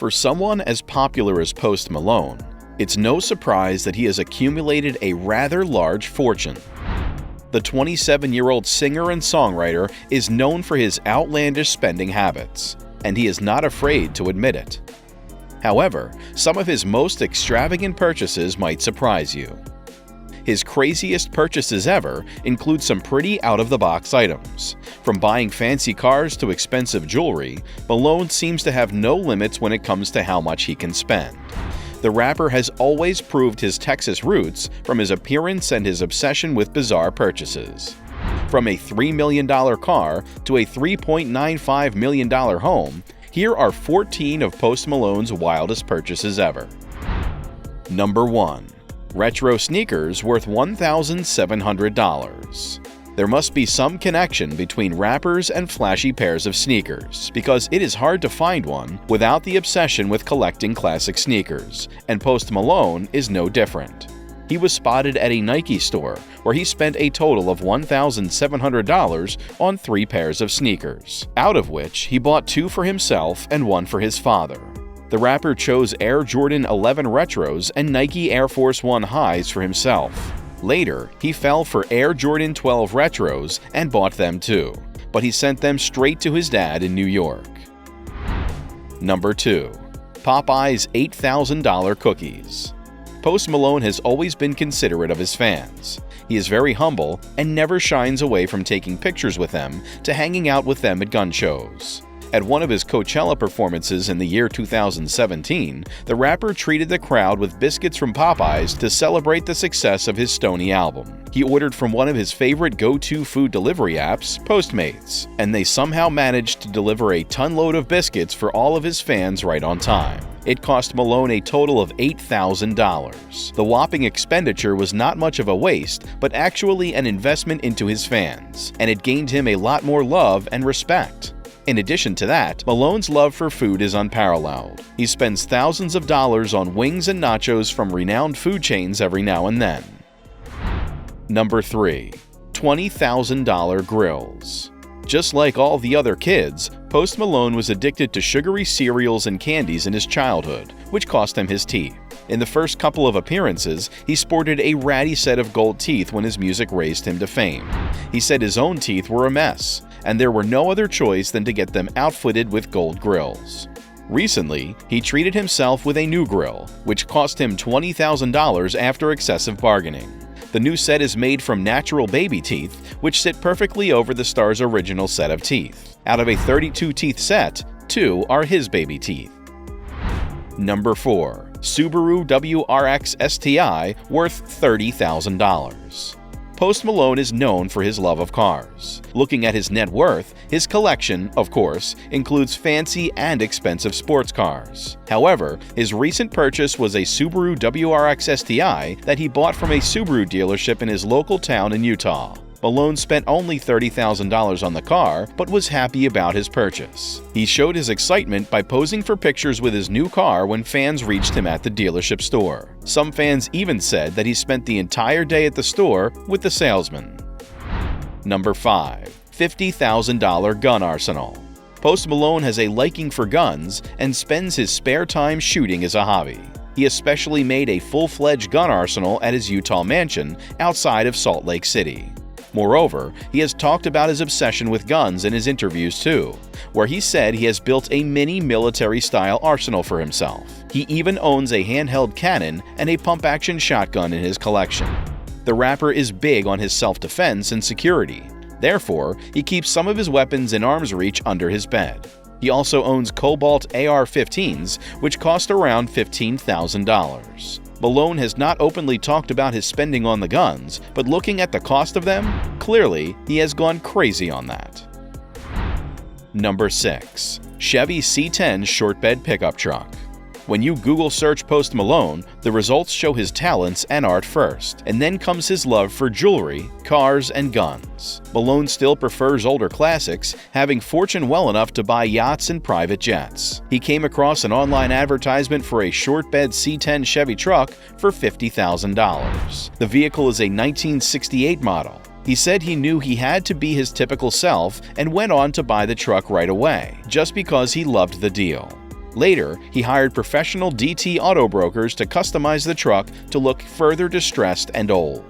For someone as popular as Post Malone, it's no surprise that he has accumulated a rather large fortune. The 27-year-old singer and songwriter is known for his outlandish spending habits, and he is not afraid to admit it. However, some of his most extravagant purchases might surprise you. His craziest purchases ever include some pretty out-of-the-box items. From buying fancy cars to expensive jewelry, Malone seems to have no limits when it comes to how much he can spend. The rapper has always proved his Texas roots from his appearance and his obsession with bizarre purchases. From a $3 million car to a $3.95 million home, here are 14 of Post Malone's wildest purchases ever. Number 1. Retro sneakers worth $1,700. There must be some connection between rappers and flashy pairs of sneakers, because it is hard to find one without the obsession with collecting classic sneakers, and Post Malone is no different. He was spotted at a Nike store where he spent a total of $1,700 on 3 pairs of sneakers, out of which he bought 2 for himself and 1 for his father. The rapper chose Air Jordan 11 Retros and Nike Air Force 1 Highs for himself. Later, he fell for Air Jordan 12 Retros and bought them too, but he sent them straight to his dad in New York. Number 2. Popeyes $8,000 cookies. Post Malone has always been considerate of his fans. He is very humble and never shies away from taking pictures with them to hanging out with them at gun shows. At one of his Coachella performances in the year 2017, the rapper treated the crowd with biscuits from Popeyes to celebrate the success of his Stoney album. He ordered from one of his favorite go-to food delivery apps, Postmates, and they somehow managed to deliver a ton-load of biscuits for all of his fans right on time. It cost Malone a total of $8,000. The whopping expenditure was not much of a waste, but actually an investment into his fans, and it gained him a lot more love and respect. In addition to that, Malone's love for food is unparalleled. He spends thousands of dollars on wings and nachos from renowned food chains every now and then. Number 3. $20,000 grills. Just like all the other kids, Post Malone was addicted to sugary cereals and candies in his childhood, which cost him his teeth. In the first couple of appearances, he sported a ratty set of gold teeth when his music raised him to fame. He said his own teeth were a mess, and there were no other choice than to get them outfitted with gold grills. Recently, he treated himself with a new grill, which cost him $20,000 after excessive bargaining. The new set is made from natural baby teeth, which sit perfectly over the star's original set of teeth. Out of a 32-teeth set, 2 are his baby teeth. Number 4. Subaru WRX STI worth $30,000. Post Malone is known for his love of cars. Looking at his net worth, his collection, of course, includes fancy and expensive sports cars. However, his recent purchase was a Subaru WRX STI that he bought from a Subaru dealership in his local town in Utah. Malone spent only $30,000 on the car, but was happy about his purchase. He showed his excitement by posing for pictures with his new car when fans reached him at the dealership store. Some fans even said that he spent the entire day at the store with the salesman. Number 5. $50,000 gun arsenal. Post Malone has a liking for guns and spends his spare time shooting as a hobby. He especially made a full-fledged gun arsenal at his Utah mansion outside of Salt Lake City. Moreover, he has talked about his obsession with guns in his interviews too, where he said he has built a mini military-style arsenal for himself. He even owns a handheld cannon and a pump-action shotgun in his collection. The rapper is big on his self-defense and security. Therefore, he keeps some of his weapons in arm's reach under his bed. He also owns Cobalt AR-15s, which cost around $15,000. Malone has not openly talked about his spending on the guns, but looking at the cost of them, clearly he has gone crazy on that. Number 6. Chevy C10 short bed pickup truck. When you Google search Post Malone, the results show his talents and art first, and then comes his love for jewelry, cars, and guns. Malone still prefers older classics, having fortune well enough to buy yachts and private jets. He came across an online advertisement for a short bed C10 Chevy truck for $50,000. The vehicle is a 1968 model. He said he knew he had to be his typical self and went on to buy the truck right away, just because he loved the deal. Later, he hired professional DT auto brokers to customize the truck to look further distressed and old.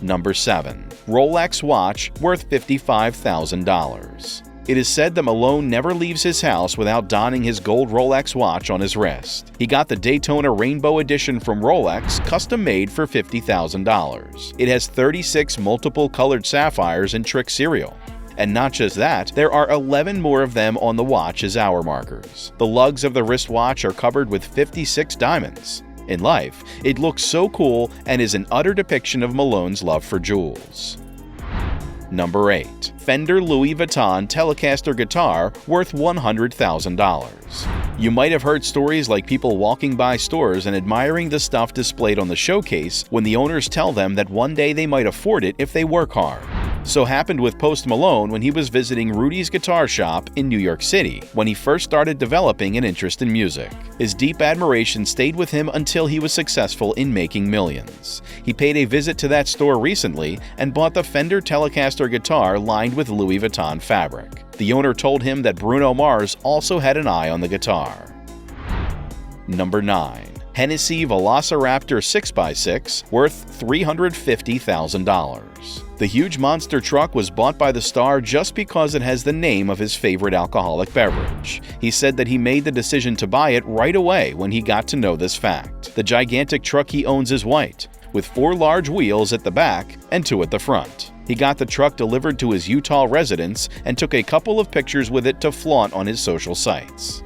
Number 7. Rolex Watch worth $55,000. It is said that Malone never leaves his house without donning his gold Rolex watch on his wrist. He got the Daytona Rainbow Edition from Rolex, custom-made for $50,000. It has 36 multiple-colored sapphires and trick serial. And not just that, there are 11 more of them on the watch as hour markers. The lugs of the wristwatch are covered with 56 diamonds. In life, it looks so cool and is an utter depiction of Malone's love for jewels. Number 8. Fender Louis Vuitton Telecaster guitar worth $100,000. You might have heard stories like people walking by stores and admiring the stuff displayed on the showcase when the owners tell them that one day they might afford it if they work hard. So happened with Post Malone when he was visiting Rudy's guitar shop in New York City when he first started developing an interest in music. His deep admiration stayed with him until he was successful in making millions. He paid a visit to that store recently and bought the Fender Telecaster guitar lined with Louis Vuitton fabric. The owner told him that Bruno Mars also had an eye on the guitar. Number 9. Hennessy Velociraptor 6x6 worth $350,000. The huge monster truck was bought by the star just because it has the name of his favorite alcoholic beverage. He said that he made the decision to buy it right away when he got to know this fact. The gigantic truck he owns is white, with 4 large wheels at the back and 2 at the front. He got the truck delivered to his Utah residence and took a couple of pictures with it to flaunt on his social sites.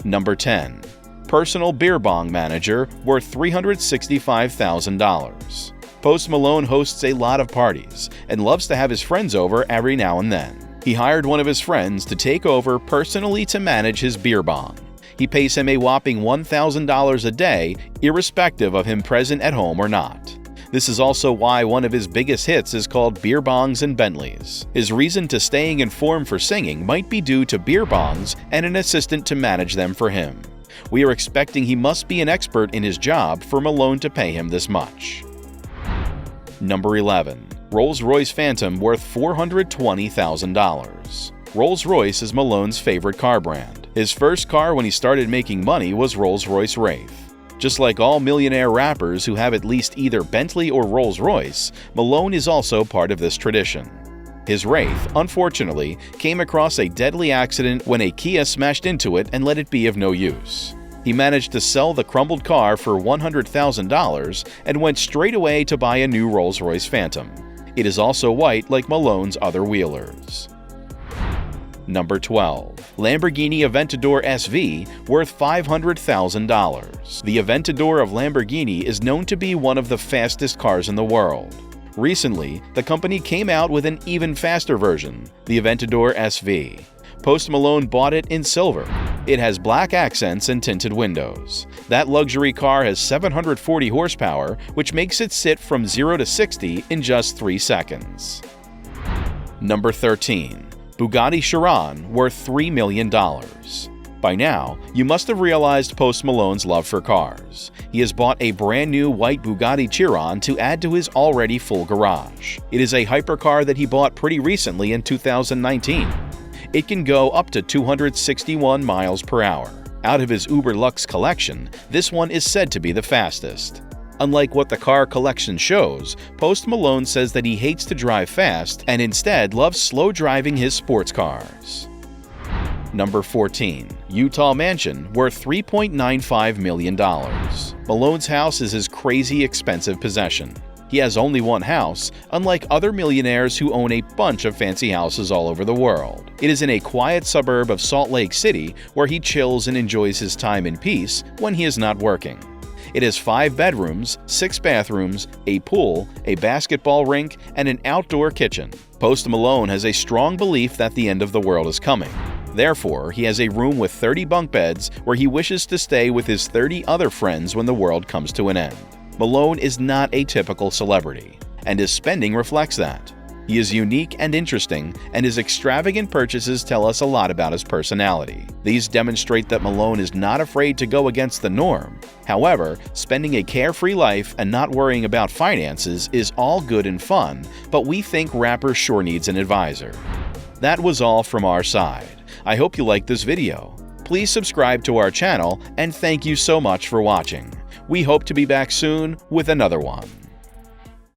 Number 10. Personal beer bong manager worth $365,000. Post Malone hosts a lot of parties and loves to have his friends over every now and then. He hired one of his friends to take over personally to manage his beer bong. He pays him a whopping $1,000 a day, irrespective of him present at home or not. This is also why one of his biggest hits is called Beer Bongs and Bentleys. His reason to staying in form for singing might be due to beer bongs and an assistant to manage them for him. We are expecting he must be an expert in his job for Malone to pay him this much. Number 11. Rolls-Royce Phantom worth $420,000. Rolls-Royce is Malone's favorite car brand. His first car when he started making money was Rolls-Royce Wraith. Just like all millionaire rappers who have at least either Bentley or Rolls-Royce, Malone is also part of this tradition. His Wraith, unfortunately, came across a deadly accident when a Kia smashed into it and let it be of no use. He managed to sell the crumbled car for $100,000 and went straight away to buy a new Rolls-Royce Phantom. It is also white like Malone's other wheelers. Number 12. Lamborghini Aventador SV worth $500,000. The Aventador of Lamborghini is known to be one of the fastest cars in the world. Recently, the company came out with an even faster version, the Aventador SV. Post Malone bought it in silver. It has black accents and tinted windows. That luxury car has 740 horsepower, which makes it sit from 0 to 60 in just 3 seconds. Number 13. Bugatti Chiron worth $3 million. By now, you must have realized Post Malone's love for cars. He has bought a brand new white Bugatti Chiron to add to his already full garage. It is a hypercar that he bought pretty recently in 2019. It can go up to 261 miles per hour. Out of his Uber Lux collection, this one is said to be the fastest. Unlike what the car collection shows, Post Malone says that he hates to drive fast and instead loves slow driving his sports cars. Number 14. Utah mansion worth $3.95 million. Malone's house is his crazy expensive possession. He has only one house, unlike other millionaires who own a bunch of fancy houses all over the world. It is in a quiet suburb of Salt Lake City where he chills and enjoys his time in peace when he is not working. It has 5 bedrooms, 6 bathrooms, a pool, a basketball rink, and an outdoor kitchen. Post Malone has a strong belief that the end of the world is coming. Therefore, he has a room with 30 bunk beds where he wishes to stay with his 30 other friends when the world comes to an end. Malone is not a typical celebrity, and his spending reflects that. He is unique and interesting, and his extravagant purchases tell us a lot about his personality. These demonstrate that Malone is not afraid to go against the norm. However, spending a carefree life and not worrying about finances is all good and fun, but we think rapper sure needs an advisor. That was all from our side. I hope you liked this video. Please subscribe to our channel, and thank you so much for watching. We hope to be back soon with another one.